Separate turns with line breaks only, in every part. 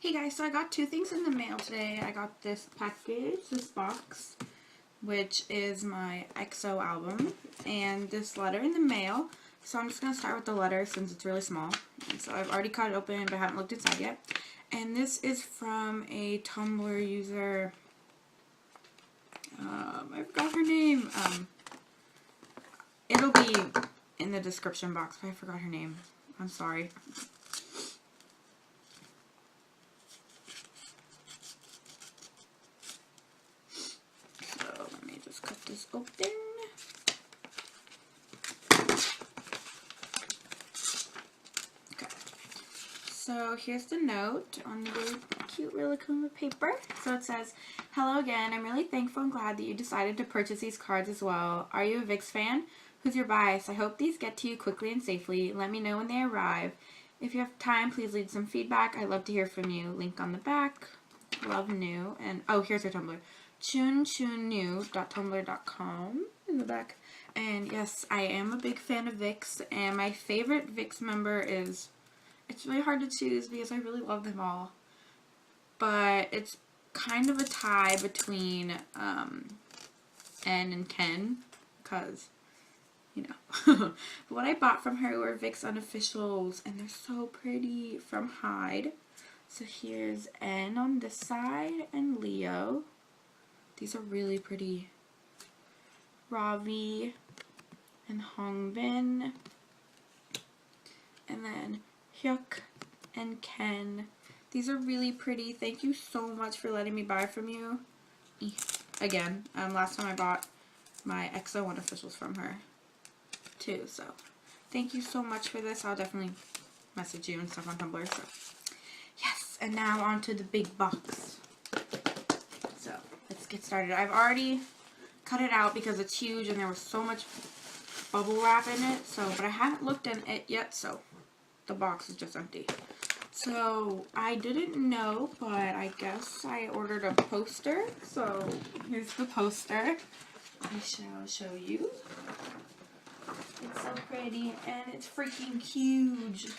Hey guys, so I got two things in the mail today. I got this package, this box, which is my XO album, and this letter in the mail. So I'm just going to start with the letter since it's really small. And so I've already cut it open but haven't looked inside yet. And this is from a Tumblr user. I forgot her name. It'll be in the description box, but I forgot her name. I'm sorry. Cut this open. Okay. So here's the note on the really cute Rilakkuma paper. So it says, "Hello again. I'm really thankful and glad that you decided to purchase these cards as well. Are you a VIX fan? Who's your bias? I hope these get to you quickly and safely. Let me know when they arrive. If you have time, please leave some feedback. I'd love to hear from you. Link on the back. Love, New." And oh, here's her Tumblr. chunchunnew.tumblr.com in the back. And yes, I am a big fan of VIX, and my favorite VIX member is, it's really hard to choose because I really love them all, but it's kind of a tie between N and Ken, because, you know. What I bought from her were VIX Unofficials, and they're so pretty, from Hyde. So here's N on this side and Leo. These are really pretty. Ravi and Hongbin. And then Hyuk and Ken. These are really pretty. Thank you so much for letting me buy from you. Again, last time I bought my XO Unofficials from her too. So thank you so much for this. I'll definitely message you and stuff on Tumblr. So yes, and now on to the big box. So let's get started. I've already cut it out because it's huge and there was so much bubble wrap in it. So, but I haven't looked in it yet, so the box is just empty. So I didn't know, but I guess I ordered a poster. So here's the poster. I shall show you. It's so pretty and it's freaking huge.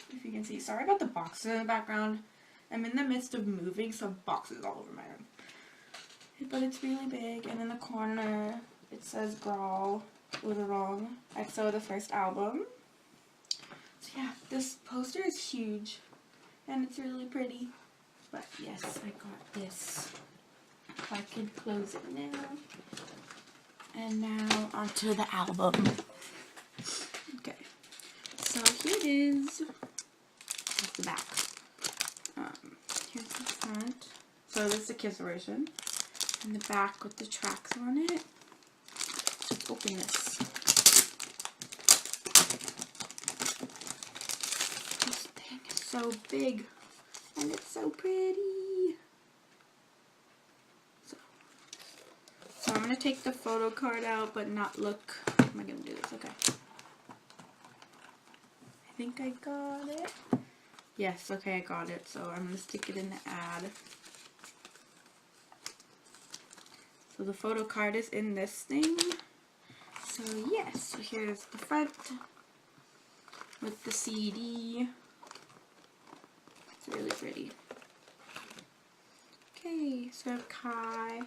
If you can see, sorry about the boxes in the background. I'm in the midst of moving, so boxes all over my room. But it's really big, and in the corner it says Growl with a wrong XO, the first album. So yeah, this poster is huge, and it's really pretty. But yes, I got this. If I can close it now. And now onto the album. Okay, so here it is. Here's the back. Here's the front. So this is the Kiss version. And the back with the tracks on it. Let's open this. This thing is so big. And it's so pretty. So I'm going to take the photo card out, but not look. How am I going to do this? Okay. I think I got it. Yes, okay, I got it. So I'm going to stick it in the ad. So the photo card is in this thing. So yes, so here's the front with the CD. It's really pretty. Okay, so I have Kai.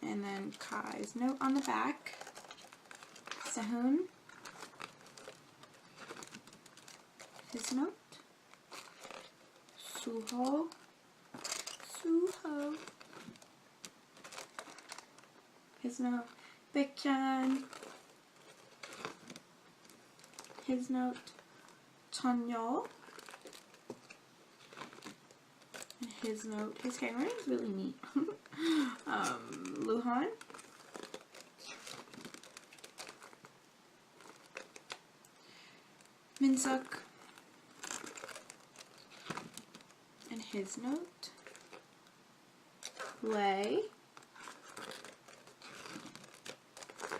And then Kai's note on the back. Sehun. His note. Suho. His note. Baekhyun. His note. Chnayeol. And his note. His handwriting is really neat. Luhan. Minsuk. And his note. Lay.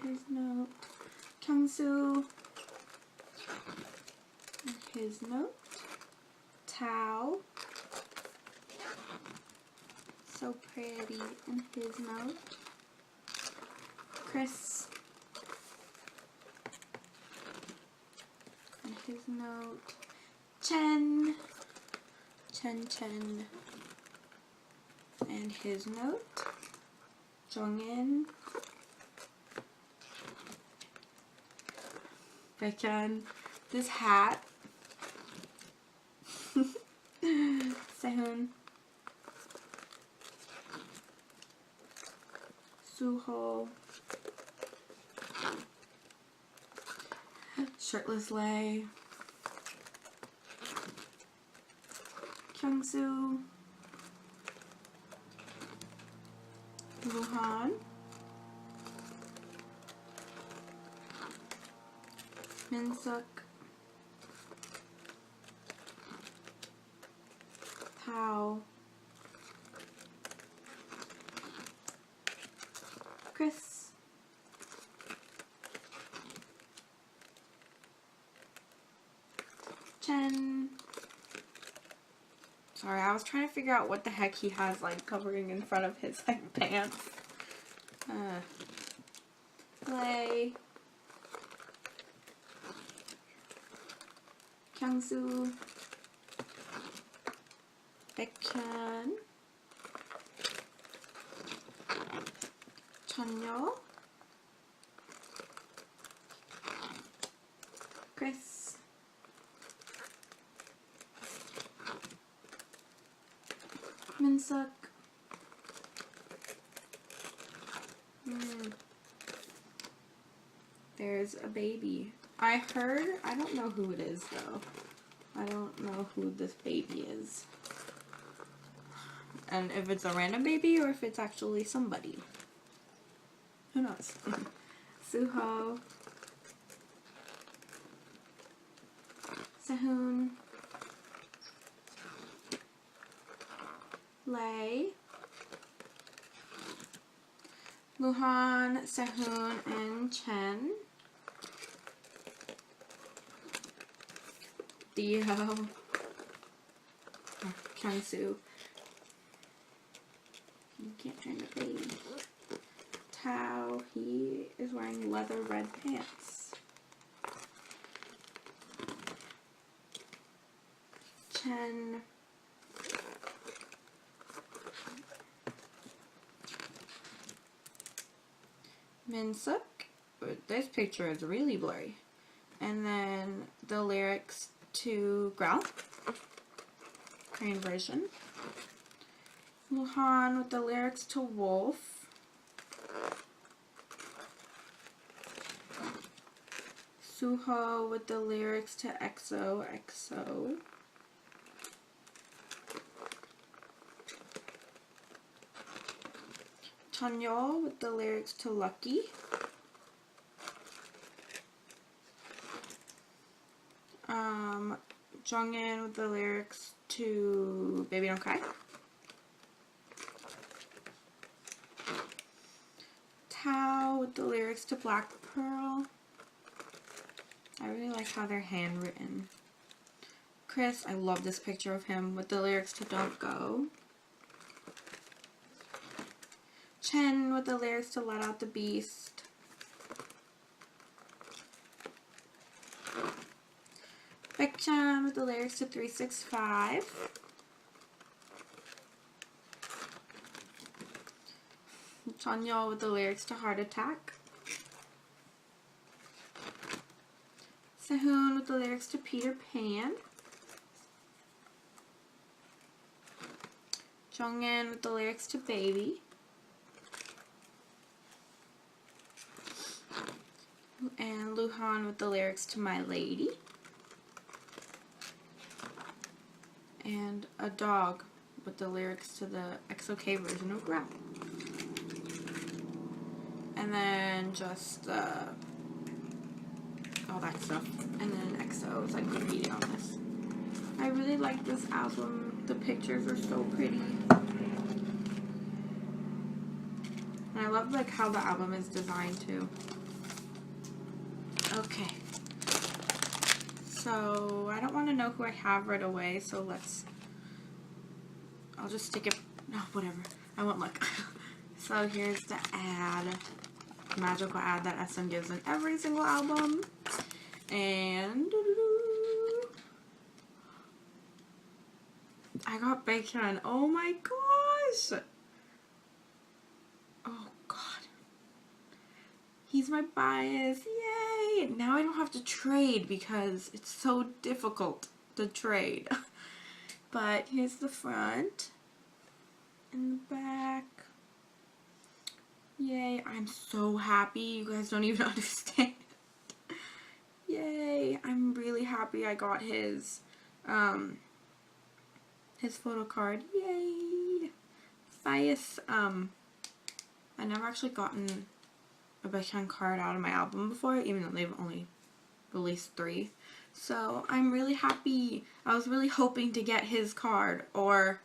His note. Kyungsu. And his note. Tao. So pretty. And his note. Chris. his note. Chen. And his note. Jongin. Baekhyun. This hat. Sehun. Suho. Shirtless Lay. Kyungsu. Luhan. Minsuk. Tao. Chris. Chen. Sorry, I was trying to figure out what the heck he has like covering in front of his like pants. Lay. Kyungsu. Baekhyun. Chnayeol. Chris. Minsuk. There's a baby. I don't know who it is though. I don't know who this baby is. And if it's a random baby or if it's actually somebody. Who knows? Suho. Sehun. Lay. Luhan, Sehun, and Chen. Dio. Kyungsu. You can't turn the page. Tao, he is wearing leather red pants. Chen. Minsuk. This picture is really blurry. And then the lyrics to Growl. Korean version. Luhan with the lyrics to Wolf. Suho with the lyrics to XOXO. Chnayeol with the lyrics to Lucky. Jongin with the lyrics to Baby Don't Cry. Tao with the lyrics to Black Pearl. I really like how they're handwritten. Chris, I love this picture of him with the lyrics to Don't Go. Chen with the lyrics to Let Out the Beast. Baekhyun with the lyrics to 365. Chnayeol with the lyrics to Heart Attack. Sehun with the lyrics to Peter Pan. Jongin with the lyrics to Baby. And Luhan with the lyrics to My Lady. And a dog with the lyrics to the XOXO version of Growl. And then just all that stuff. And then XO is like graffiti on this. I really like this album. The pictures are so pretty. And I love like how the album is designed too. Okay. So, I don't want to know who I have right away, so I'll just stick it, no, whatever, I won't look. So, here's the ad, magical ad that SM gives in every single album, and I got Baekhyun. Oh my gosh. Oh god. He's my bias. Yay. Now I don't have to trade because it's so difficult to trade. But here's the front and the back. Yay. I'm so happy. You guys don't even understand. Yay. I'm really happy I got his photo card. Yay. Bias. I never actually gotten a Baekhyun card out of my album before, even though they've only released 3. So I'm really happy. I was really hoping to get his card or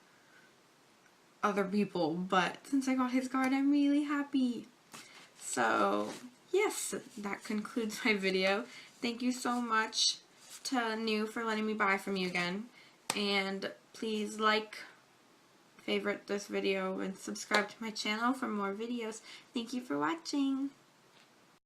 other people, but since I got his card, I'm really happy. So yes, that concludes my video. Thank you so much to New for letting me buy from you again. And please like, favorite this video, and subscribe to my channel for more videos. Thank you for watching.